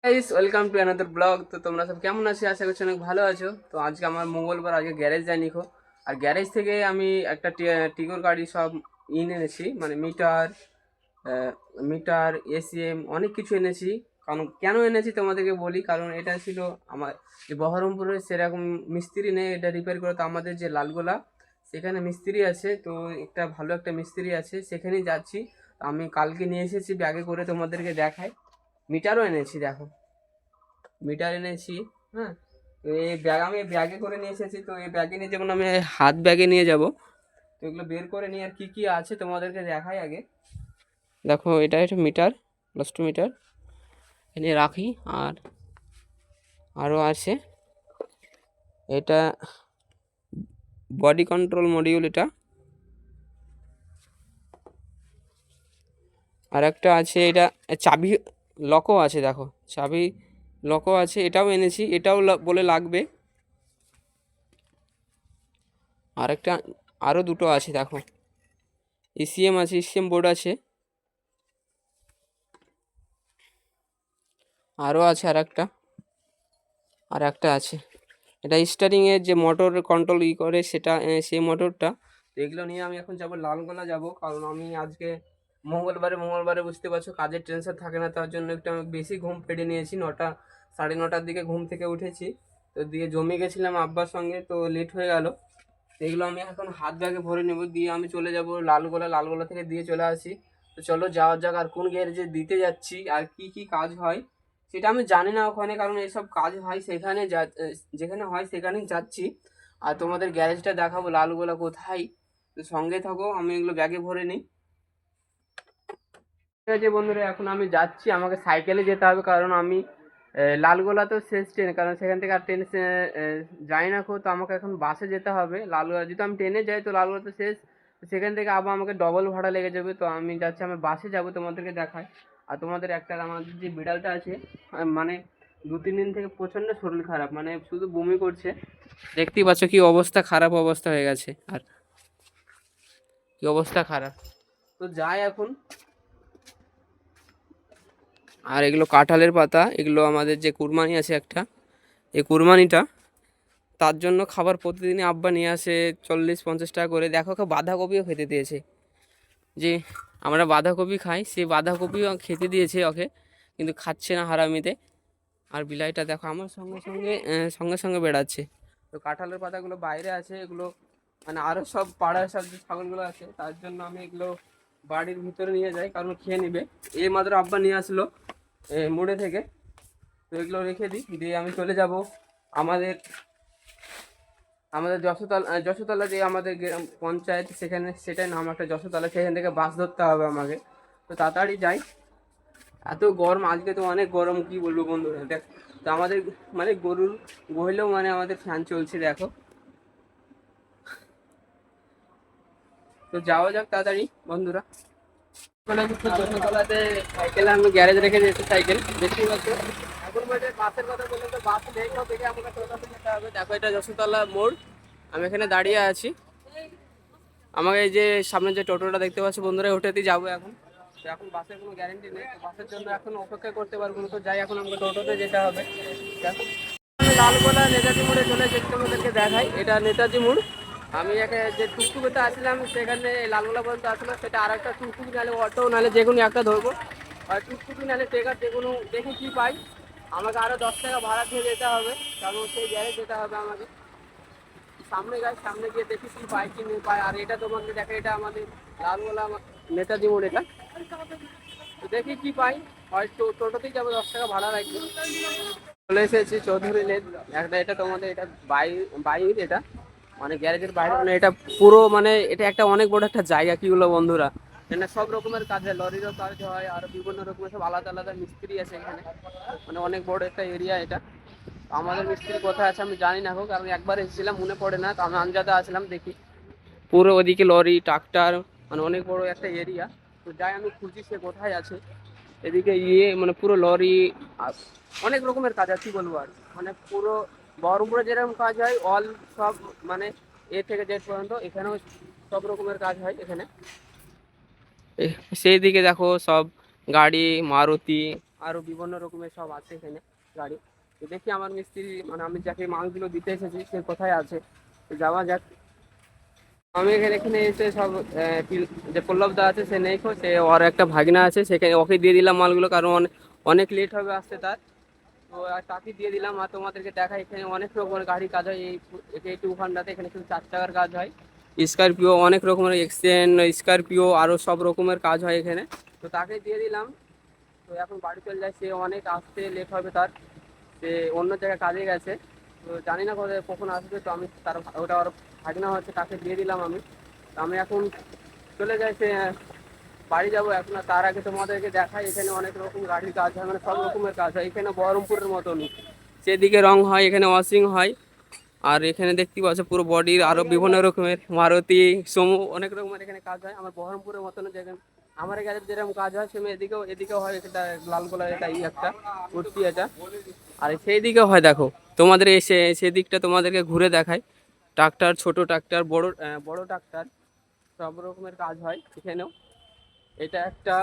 Guys welcome to another blog. তো তোমরা সব কেমন আছো? আশা করছি অনেক ভালো আছো। তো আজকে আমার মঙ্গলবার, আজকে গ্যারেজ যাই নিখো। আর গ্যারেজ থেকে আমি একটা টিগোর গাড়ি সব এনেছি, মানে মিটার, মিটার, এসিএম অনেক কিছু এনেছি। কারণ কেন এনেছি তোমাদেরকে বলি, কারণ এটা ছিল আমার যে বহরমপুরে সেরকম মিস্ত্রি নেই এটা রিপেয়ার করে। তো আমাদের যে লালগোলা সেখানে মিস্ত্রি আছে, তো একটা ভালো একটা মিস্ত্রি আছে, সেখানেই যাচ্ছি। তো আমি কালকে নিয়ে এসেছি ব্যাগে করে, তোমাদেরকে দেখাই। মিটারও এনেছি, দেখো মিটার এনেছি। হ্যাঁ, তো এই ব্যাগ আমি ব্যাগে করে নিয়ে এসেছি। তো এই ব্যাগে নিয়ে, যেমন আমি হাত ব্যাগে নিয়ে যাব, তো এগুলো বের করে নিয়ে আর কি কি আছে তোমাদেরকে দেখাই আগে। দেখো এটা একটা মিটার, প্লাস টু মিটার এনে রাখি। আর আরও আছে এটা বডি কন্ট্রোল মডিউল, এটা। আর একটা আছে এটা চাবি লকও আছে, দেখো চাবি লকও আছে, এটাও এনেছি, এটাও বলে লাগবে। আর একটা আরও দুটো আছে, দেখো ইসিএম আছে, ইসিএম বোর্ড আছে। আরও আছে আর একটা আছে, এটা স্টারিংয়ের যে মোটর কন্ট্রোল করে সেটা, সেই মোটরটা। এগুলো নিয়ে আমি এখন যাব লালগোলা যাব, কারণ আমি আজকে মঙ্গলবারে বুঝতে পারছো কাজের টেনশন থাকে না, তার জন্য একটু আমি বেশি ঘুম পেড়ে নিয়েছি। 9টা, 9:30টার দিকে ঘুম থেকে উঠেছি। তো দিয়ে জমি গেছিলাম আব্বার সঙ্গে, তো লেট হয়ে গেল। এগুলো আমি এখন হাত ব্যাগে ভরে নেব, দিয়ে আমি চলে যাব লালগোলা থেকে দিয়ে চলে আসি। তো চলো যাওয়ার যাক। আর কোন গ্যারেজে দিতে যাচ্ছি আর কি কি কাজ হয় সেটা আমি জানি না ওখানে, কারণ এসব কাজ হয় সেখানে যেখানে হয় সেখানেই যাচ্ছি। আর তোমাদের গ্যারেজটা দেখাবো লালগোলা কোথায়। তো সঙ্গে থাকো, আমি এগুলো ব্যাগে ভরে নিই। ঠিক আছে বন্ধুরা, এখন আমি যাচ্ছি। আমাকে সাইকেলে যেতে হবে, কারণ আমি লালগোলা তো শেষ ট্রেন, কারণ সেখান থেকে আর ট্রেন যাই না খো। তো আমাকে এখন বাসে যেতে হবে লালগোলা। যদি আমি ট্রেনে যাই তো লালগোলা তো শেষ, তো সেখান থেকে আবার আমাকে ডবল ভাড়া লেগে যাবে। তো আমি যাচ্ছি, আমি বাসে যাব, তোমাদেরকে দেখাই। আর তোমাদের একটা, আমাদের যে বিড়ালটা আছে, মানে 2-3 দিন থেকে প্রচণ্ড শরীর খারাপ, মানে শুধু বমি করছে। দেখতেই পাচ্ছ কি অবস্থা, খারাপ অবস্থা হয়ে গেছে। আর কি অবস্থা খারাপ। তো যাই এখন। আর এগুলো কাঁঠালের পাতা, এগুলো আমাদের যে কুরবানি আছে একটা, এই কুরবানিটা, তার জন্য খাবার প্রতিদিনই আব্বা নিয়ে আসে 40-50 টাকা করে। দেখো ওকে বাঁধাকপিও খেতে দিয়েছে, যে আমরা বাঁধাকপি খাই, সে বাঁধাকপিও খেতে দিয়েছে ওকে, কিন্তু খাচ্ছে না হারামিতে। আর বিলাইটা দেখো আমার সঙ্গে সঙ্গে বেড়াচ্ছে। তো কাঁঠালের পাতাগুলো বাইরে আছে, এগুলো মানে আরও সব পাড়ার সব যে ছাগলগুলো আছে, তার জন্য আমি এগুলো বাড়ির ভিতরে নিয়ে যাই, কারণ খেয়ে নেবে। এই মাত্র আব্বা নিয়ে আসলো মোড়ে থেকে। তো এগুলো রেখে দিই, দিয়ে আমি চলে যাব আমাদের আমাদের যশোতলা যে আমাদের পঞ্চায়েত, সেখানে সেটাই নাম একটা যশোতলা, সেখান থেকে বাস ধরতে হবে আমাকে। তো তাড়াতাড়ি যাই। এত গরম আজকে, তো অনেক গরম, কি বলবো বন্ধুরা। দেখ, তো আমাদের মানে গরুর গোহলেও মানে আমাদের ফ্যান চলছে, দেখো। তো যাওয়া যাক তাড়াতাড়ি বন্ধুরা। এখন আমি খুব যশোতলাতে সাইকেল, আমি গ্যারেজ রেখে দিয়েছি সাইকেল, দেখতেই পাচ্ছ। এখন বলতে বাসের কথা বললে তো বাস নেই, সব থেকে আমাকে টোটোতে যেতে হবে। দেখো এটা যশোতলা মোড়, আমি এখানে দাঁড়িয়ে আছি। আমাকে এই যে সামনে যে টোটোটা দেখতে পাচ্ছি বন্ধুরা, ওটাতেই যাবো এখন। তো এখন বাসের কোনো গ্যারেন্টি নেই, তো বাসের জন্য এখন অপেক্ষা করতে পারবো না। তো যাই, এখন আমাকে টোটোতে যেতে হবে। দেখো আমি লালগোলা নেতাজি মোড়ে চলে এসেছি, তোমাদেরকে দেখাই, এটা নেতাজি মোড়। আমি একে যে টুকটুকিতে আসলাম, সেখানে লালগোলা পর্যন্ত আসলো, সেটা আর একটা টুকটুকি নাহলে অটো নাহলে যে কোনো একটা ধরবো। আর টুকটুকি নাহলে টেকার, যে কোনো দেখি কী পাই। আমাকে আরও 10 টাকা ভাড়া দিয়ে যেতে হবে, কারণ সেই গ্যারেজ যেতে হবে আমাকে। সামনে যাই, সামনে গিয়ে দেখি কি পাই কি নেই পাই। আর এটা তোমাকে দেখে, এটা আমাদের লালগোলা নেতাজি মোড় এটা। তো দেখি কি পাই, হয়তো টোটোতেই যাবো, 10 টাকা ভাড়া রাখবো। চলে এসেছি চৌধুরী লেন। একটা এটা তোমাদের এটা বাইর এটা, মানে গ্যারেজের বাইরে, মানে এটা পুরো, মানে এটা একটা অনেক বড় একটা জায়গা, কি হলো বন্ধুরা। এখানে সব রকমের কাজ হয়, লরিরও কাজ হয়, আর বিভিন্ন রকমের সব আলাদা আলাদা মিস্ত্রি আছে এখানে। মানে অনেক বড় একটা এরিয়া এটা। আমাদের মিস্ত্রি কোথায় আছে আমি জানি না হোক, কারণ একবার এসেছিলাম, মনে পড়ে না। তো আমি আনজাদা আসলাম, দেখি পুরো ওদিকে লরি ট্রাক্টর, মানে অনেক বড় একটা এরিয়া। তো যাই আমি খুঁজি সে কোথায় আছে। এদিকে মানে পুরো লরি, আর অনেক রকমের কাজ আছে, কি বলবো। আর মানে পুরো বহরমপুরে যেরকম কাজ হয় অল, সব মানে এ থেকে জেড পর্যন্ত এখানেও সব রকমের কাজ হয় এখানে। সেই দিকে দেখো সব গাড়ি, মারুতি, আরও বিভিন্ন রকমের সব আছে এখানে গাড়ি। তো দেখি আমার মিস্ত্রি মানে আমি যাকে মালগুলো দিতে এসেছি সে কোথায় আছে, তো যাওয়া যাক। আমি এখানে এখানে এসে সব যে পল্লবদা আছে সে নেই, সে ওর একটা ভাগনা আছে, সেখানে ওকে দিয়ে দিলাম মালগুলো, কারণ অনেক লেট হবে আসতে তার। তো আর তাকে দিয়ে দিলাম। আর তোমাদেরকে দেখা এখানে অনেক রকমের গাড়ি কাজ হয় এই টুফানটাতে। এখানে শুধু 4 চাকার কাজ হয়, স্করপিও অনেক রকমের, এক্সেন, স্করপিও আরও সব রকমের কাজ হয় এখানে। তো তাকে দিয়ে দিলাম। তো এখন বাড়ি চলে যায়, সে অনেক আসতে লেট হবে তার, সে অন্য জায়গায় কাজে গেছে। তো জানি না কখন আসবে। তো আমি তার ওটা ওর ভাগনা হচ্ছে, তাকে দিয়ে দিলাম আমি। তো আমি এখন চলে যাই, সে বাড়ি যাবো এখন। আর তার আগে তোমাদেরকে দেখাই এখানে অনেক রকম গাড়ির কাজ হয়, মানে সব রকমের কাজ হয় এখানে, বহরমপুরের মতনই। সেদিকে রং হয়, এখানে ওয়াশিং হয়। আর এখানে দেখতে পাচ্ছ পুরো বডির আরো বিভিন্ন রকমের মারুতি, সুমো, অনেক রকমের এখানে কাজ হয়। আমার বহরমপুরের মতন যেখানে আমার কাছে যেরকম কাজ হয় সেরকম এদিকেও হয়। এটা লাল গোলার এটা একটা কুর্তি এটা, আর সেই দিকেও হয়। দেখো তোমাদের এসে সেদিকটা তোমাদেরকে ঘুরে দেখায়। ট্রাক্টর, ছোট ট্রাক্টর, বড় বড় ট্রাক্টর, সব রকমের কাজ হয় এখানেও। এটা একটা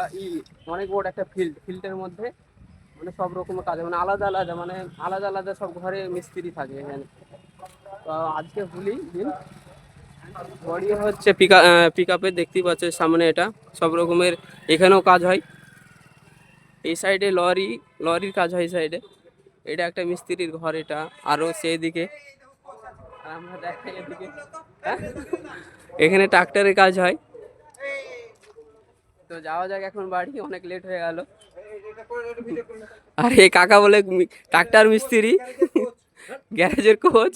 অনেক বড় একটা ফিল্ডের মধ্যে মানে সব রকমের কাজ হয়, মানে আলাদা আলাদা, মানে আলাদা আলাদা সব ঘরে মিস্ত্রি থাকে এখানে। তো আজকে হোলি দিন, বডি হচ্ছে পিক আপের, দেখতেই পাচ্ছে সামনে এটা সব রকমের এখানেও কাজ হয়। এই সাইডে লরির কাজ হয় এই সাইডে। এটা একটা মিস্ত্রির ঘর এটা, আরও সেই দিকে আমরা দেখাই এদিকে। হ্যাঁ? এখানে ট্রাক্টরের কাজ হয়। তো যাওয়া যাক এখন বাড়ি, অনেক লেট হয়ে গেল। আর এই কাকা বলে ট্রাক্টর মিস্ত্রি, গ্যারেজের কোচ।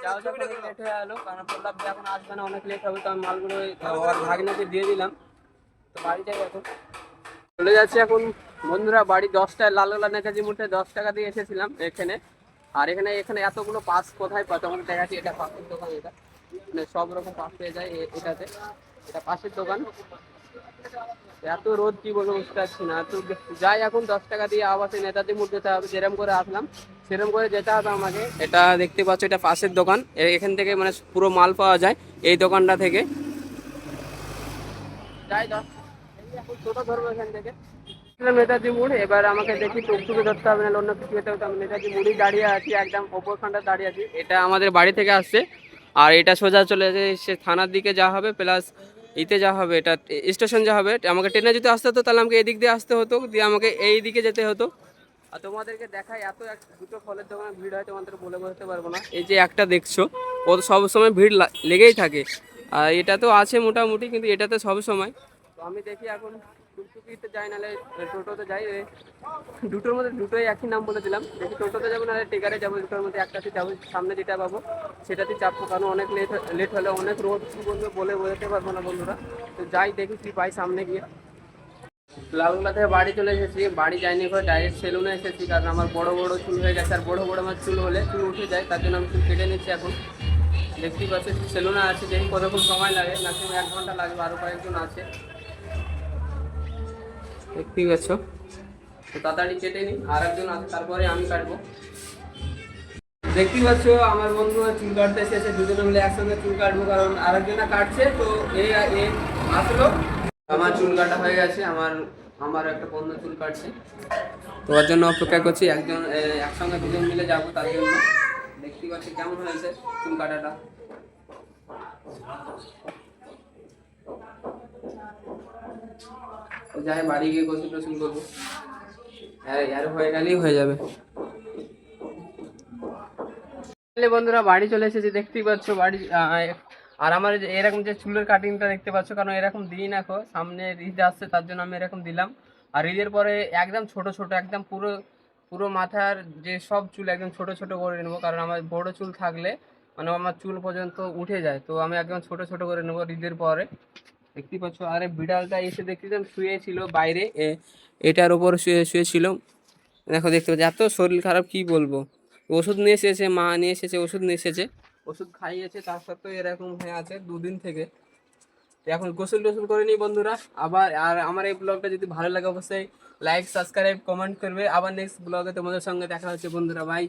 যাওয়া যাক, অনেক লেট হয়ে গেল, কারণ বললাম যে এখন আসবে না, অনেক লেট হবে। তো আমি মালগুলো ওর ভাগনাকে দিয়ে দিলাম। তো বাড়ি যাই এখন, চলে যাচ্ছি এখন বন্ধুরা বাড়ি। 10টায় লালগোলা নেতাজি মোড়ে 10 টাকা দিয়ে এসেছিলাম এখানে। আর এখানে এখানে এতগুলো পাস কোথায় পাই তোমাকে দেখাচ্ছি। এটা পাশের দোকান, এটা মানে সব রকম পাস পেয়ে যায় এটাতে। এটা পাশের দোকান। এত রোদ কি বলবো বুঝতে পারছি না। তো যাই এখন 10 টাকা দিয়ে আবার সেই নেতাজি মোড় যেতে হবে, যেরকম করে আসলাম সেরকম করে যেতে হবে আমাকে। এটা দেখতে পাচ্ছ, এটা পাশের দোকান। এখান থেকে মানে পুরো মাল পাওয়া যায় এই দোকানটা থেকে। যাই এখন টোটো ধরবো এখান থেকে, নেতাজি মোড়। এবার আমাকে দেখি টুকটুকি ধরতে হবে, না অন্য কিছু যেতে হবে। আমি নেতাজি মোড়েই দাঁড়িয়ে আছি, একদম ওপরখানটা দাঁড়িয়ে আছি। এটা আমাদের বাড়ি থেকে আসছে, আর এটা সোজা চলে যাচ্ছে সে থানার দিকে যাওয়া হবে, প্লাস ইতে যাওয়া হবে, এটা স্টেশন যাওয়া হবে। আমাকে ট্রেনে যদি আসতে হতো তাহলে আমাকে এদিক দিয়ে আসতে হতো, দিয়ে আমাকে এই দিকে যেতে হতো। আর তোমাদেরকে দেখাই এত দুটো ফলের দোকানে ভিড় হয়, তোমাদের বলে বোঝাতে পারবো না। এই যে একটা দেখছো, ও তো সবসময় ভিড় লেগেই থাকে। আর এটা তো আছে মোটামুটি, কিন্তু এটাতে সব সময়। তো আমি দেখি এখন টুকটুকিতে যাই, নাহলে টোটোতে যাই। দুটোর মধ্যে দুটোই একই নাম বলে দিলাম। দেখি টোটোতে যাবো নাহলে টেকারে যাবো, দুটোর মধ্যে একটাতে যাবো। সামনে যেটা পাবো সেটাতে চাপবো, কারণ অনেক লেট হলে অনেক রোদ কী বলবো বলে বোঝাতে পারবো না বন্ধুরা। তো যাই দেখি কি পাই সামনে গিয়ে। লালগোলা থেকে বাড়ি চলে এসেছি, বাড়ি যাইনি করে ডাইরেক্ট সেলুনে এসেছি, কারণ আমার বড় বড় চুল হয়ে গেছে। আর বড় বড় আমার চুল হলে চুল উঠে যায়, তার জন্য আমি চুল কেটে নিচ্ছি এখন। দেখতেই পাচ্ছি সেলুনে আছে, দেখি কতক্ষণ সময় লাগে, ম্যাক্সিমাম 1 ঘন্টা লাগবে। আরও কয়েকজন আছে, দেখতেই পাচ্ছ। তো তাড়াতাড়ি কেটে নিই, আর একজন আছে তারপরে আমি কাটবো। দেখতেই পাচ্ছ আমার বন্ধু চুল কাটতে এসেছে, দুজনে মিলে একসঙ্গে চুল কাটবো, কারণ আরেকজনা কাটছে। তো এই আসলো, আমার চুল কাটা হয়ে গেছে। আমার একটা বন্ধু চুল কাটছে, তো ওর জন্য অপেক্ষা করছি। একসঙ্গে দুজন মিলে যাবো, তার জন্য। দেখতেই পাচ্ছি কেমন হয়েছে চুল কাটাটা। যাই বাড়ি গিয়ে গোসল টোসল করবো, আর হয়ে গেলেই হয়ে যাবে। বন্ধুরা বাড়ি চলে এসেছি, দেখতেই পাচ্ছ বাড়ি। আর আমার এরকম যে চুলের কাটিংটা দেখতে পাচ্ছ, কারণ এরকম দিই না, সামনে ঈদ আসছে তার জন্য আমি এরকম দিলাম। আর ঈদের পরে একদম ছোট ছোট, একদম পুরো পুরো মাথার যে সব চুল একদম ছোট ছোট করে নেবো, কারণ আমার বড় চুল থাকলে মানে আমার চুল পর্যন্ত উঠে যায়। তো আমি একদম ছোট ছোট করে নেবো ঈদের পরে। দেখতেই পাচ্ছ। আরে বিড়ালটা এসে দেখতেছিলাম শুয়েছিল বাইরে, এটার উপর শুয়েছিল। দেখো দেখতে পাচ্ছি, এত শরীর খারাপ কি বলবো। ওষুধ নিয়ে এসেছে, মা নিয়ে এসেছে, ওষুধ নিয়ে এসেছে, ওষুধ খাইয়েছে, তার সত্ত্বেও এরকম হয়ে আছে 2 দিন থেকে। তো এখন গোসল টোসল করে নিই বন্ধুরা আবার। আর আমার এই ব্লগটা যদি ভালো লাগে অবশ্যই লাইক, সাবস্ক্রাইব, কমেন্ট করবে। আবার নেক্সট ব্লগে তোমাদের সঙ্গে দেখা হচ্ছে বন্ধুরা, বাই।